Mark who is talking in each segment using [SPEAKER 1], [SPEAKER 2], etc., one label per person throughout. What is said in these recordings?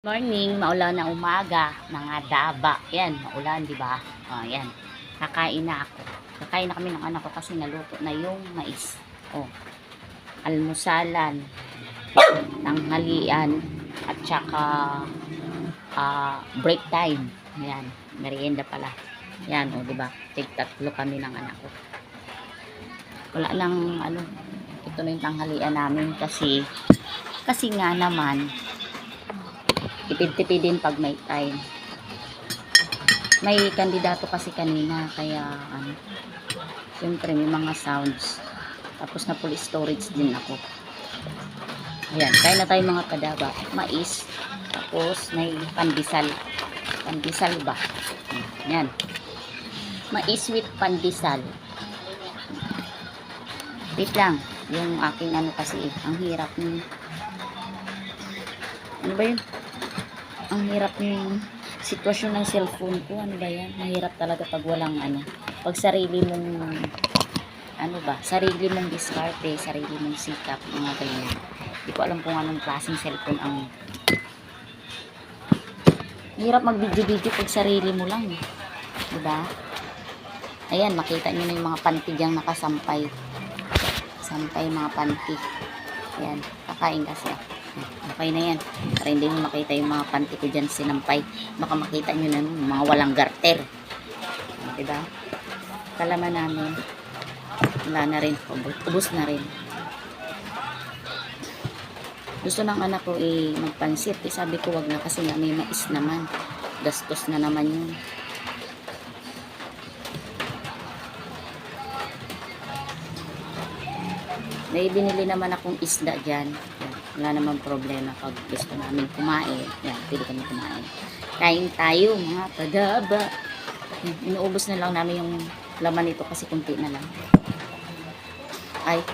[SPEAKER 1] Morning, maulan na umaga, mga daba. Yan, maulan, di ba? Oh, yan. Kakain na ako. Kakain na kami ng anak ko kasi naluto na yung mais. Oh, almusalan, tanghalian, at saka break time. Yan, merienda pala. Yan, oh, di ba? Tig-tatlo kami ng anak ko. Wala lang, ito na yung tanghalian namin kasi nga naman, tipid-tipidin pag may time. May kandidato kasi kanina, kaya siyempre may mga sounds. Tapos na full storage din ako. Ayan, kain na tayo mga kadaba. Mais, tapos may pandesal. Pandesal ba? Ayan. Mais with pandesal. Wait lang, yung aking kasi, ang hirap ng ano ba yun? Ang hirap yung sitwasyon ng cellphone ko. Ano ba yan? Mahirap talaga pag walang pag sarili mong sarili mong diskarte, sarili mong sikap, mga ganyan. Hindi ko alam kung anong klaseng cellphone ang hirap mag-video-video pag sarili mo lang. Diba? Ayan, makita nyo na yung mga panty diyang nakasampay. Sampay mga panty. Ayan, kakain kasi ako. Okay na yan. Para hindi mo makita yung mga panty ko dyan sinampay. Baka makita nyo na mga walang garter. Diba? Kalaman namin. Wala na rin. Ubus na rin. Gusto ng anak ko magpansit. Sabi ko wag na kasi nga may mais naman. Gastos na naman yun. May binili naman akong isda dyan. Wala naman problema pag gusto namin kumain. Yan, pili kami kumain. Kain tayo mga kadaba. Inuubos na lang namin yung laman nito kasi kunti na lang. Ay,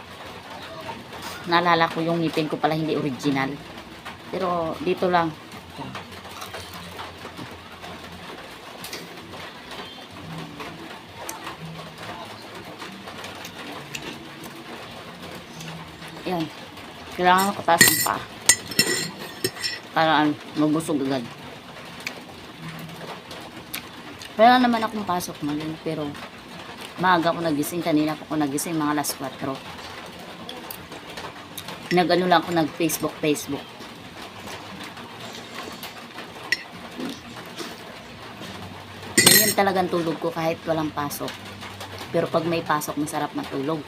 [SPEAKER 1] naalala ko yung ngipin ko pala hindi original. Pero dito lang. Yan. Kailangan ko taas ang paa. Para mabusog agad. Wala naman akong pasok ngayon. Pero maaga ako nagising. Kanina pa ako nagising. Mga alas 4. Nag-ano lang ako. Nag-Facebook. Ganyan talagang tulog ko kahit walang pasok. Pero pag may pasok, masarap matulog.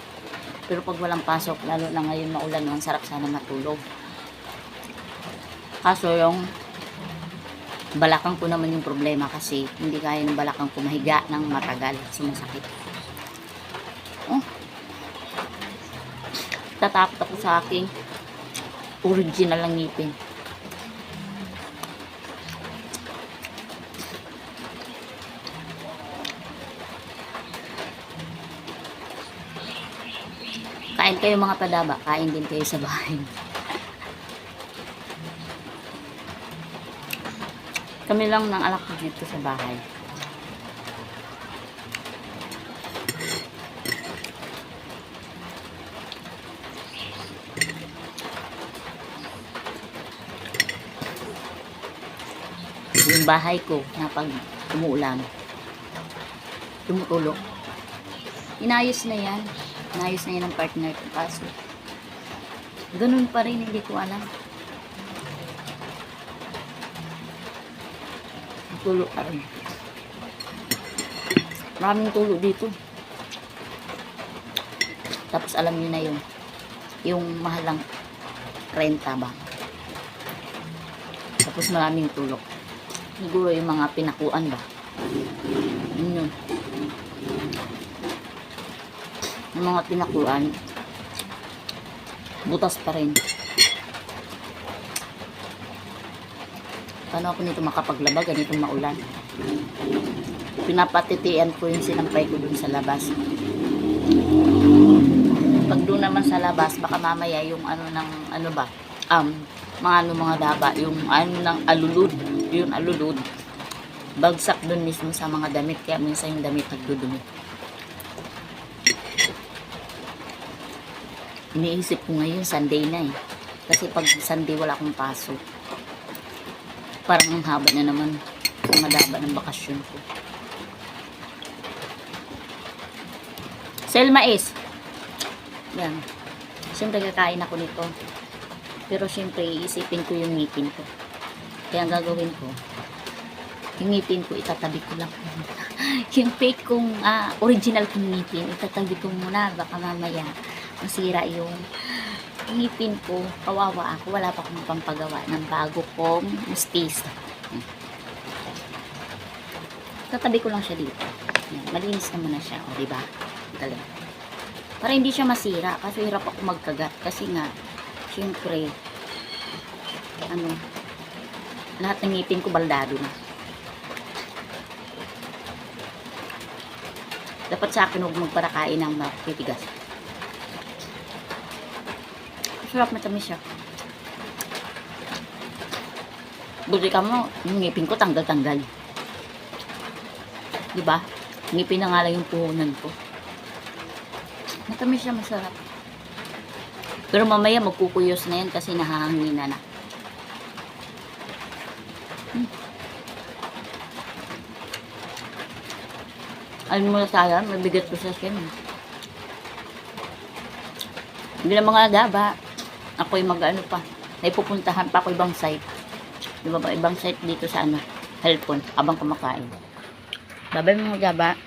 [SPEAKER 1] Pero pag walang pasok, lalo na ngayon maulan, ang sarap sana matulog. Kaso yung balakang ko naman yung problema kasi hindi kaya ng balakang ko mahiga ng matagal. Sumasakit. Oh. Tatakot ako sa aking original ang ngipin. Kain kayo mga padaba, kain din kayo sa bahay. Kami lang ng anak ko dito sa bahay. Yung bahay ko na pag umuulan, tumutulog. Inayos na yan. Inayos na yan ng partner ko. Kaso ganun pa rin, hindi ko alam. Tulo pa rin. Maraming tulo dito. Tapos alam niyo na yung mahalang renta ba. Tapos maraming tulo. Siguro yung mga pinakuan ba. Yun. Yung mga pinakuan, butas pa rin. Paano ako nito makapaglaba ganitong maulan? Pinapatitian ko yung sinampay ko dun sa labas. Pag doon naman sa labas, baka mamaya yung mga daba, yung ng alulud, yung alulud, bagsak dun mismo sa mga damit, kaya minsan yung damit nagdudumi. Iniisip ko ngayon Sunday na kasi pag Sunday wala akong pasok. Parang ang haba na naman. Ang madaba ng bakasyon ko. Selma is. Yan. Siyempre kakain ako nito. Pero siyempre iisipin ko yung ngipin ko. Kaya ang gagawin ko, yung ngipin ko itatabi ko lang. Yung fake kong, original kong ngipin, itatabi ko muna. Baka mamaya masira yung ngipin ko. Kawawa ako. Wala pa akong pampagawa ng bago kong mustisa. Tatabi ko lang siya dito. Yan. Malinis naman na siya. O, diba? Galing. Para hindi siya masira. Kasi hirap ako magkagat. Kasi nga, syempre, lahat ng ngipin ko baldado na. Dapat sa akin huwag magparakain ng mapitigas. Sarap, matamis siya. Buti ka mo, yung ngipin ko tanggal-tanggal. Diba? Ngipin na nga lang yung puhunan ko. Matamis siya, masarap. Pero mamaya magkukuyos na yan kasi nahahangin na. Alam mo na saya, mabigat ko sa skin. Hindi na mga gaba. Ako'y mag-ano pa. May pupuntahan pa ako ibang site. Di ba ba? Ibang site dito sa Halpon. Habang kumakain. Babay mga gaba.